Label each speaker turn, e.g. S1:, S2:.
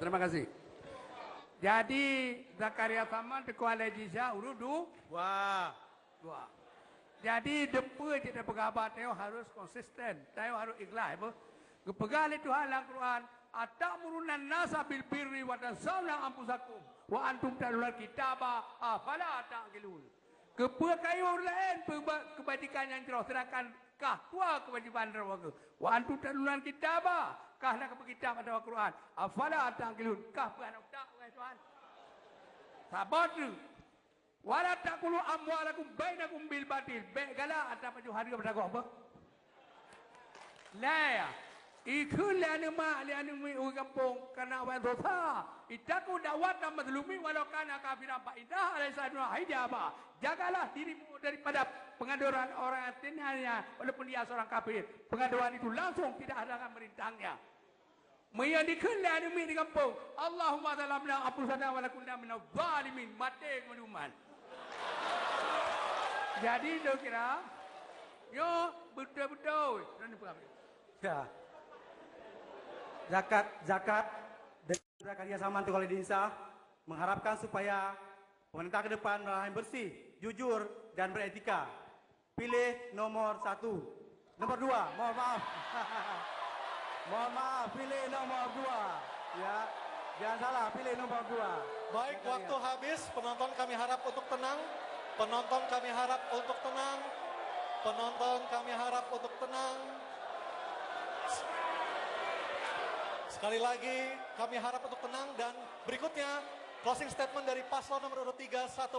S1: Terima kasih. Jadi Zakaria Saman Kuala Jisha urudu
S2: Wah.
S1: dua. Jadi depa tidak pegabat teo harus konsisten, teo harus ikhlas apa? Kepegal itu hal Al-Quran, atamuruna nasa bil birri wa tansawna anfusakum wa antum tatluna kitaba afala ta'qilun. Kepegal lain kebajikan yang jelas sedangkan kah tua kewajiban neraka. Wa antum tatluna kitaba kah nak kitab ada Al-Quran. Afala ta'qilun kah bukan tak wahai Tuhan. Sabar tu. Wala taqulu amwalakum bainakum bil batil. Begala atau baju harga pada apa? La ya. Ikun la nama li anu mi kampung kana wa dosa. Itaku dawat madlumi walau kana kafiran fa indah alaisanu hijaba. Jagalah dirimu daripada pengaduan orang tenanya walaupun dia seorang kafir. Pengaduan itu langsung tidak ada merintangnya. Menyadikun la anu mi di kampung. Allahumma zalamna apusana wa lakunna minadh zalimin. Mati menuman. Jadi dia kira, yo betul-betul.
S2: Ya. Zakat dan Zakaria Saman Kuala Jisha mengharapkan supaya pemerintah ke depan yang bersih, jujur dan beretika. Pilih nomor 1. Nomor 2, mohon maaf. Mohon maaf, pilih nomor 2. Ya, jangan salah, pilih nomor 2.
S3: Baik, waktu habis. Penonton kami harap untuk tenang. Penonton kami harap untuk tenang. Penonton kami harap untuk tenang. Sekali lagi kami harap untuk tenang dan berikutnya closing statement dari paslon nomor urut 3 1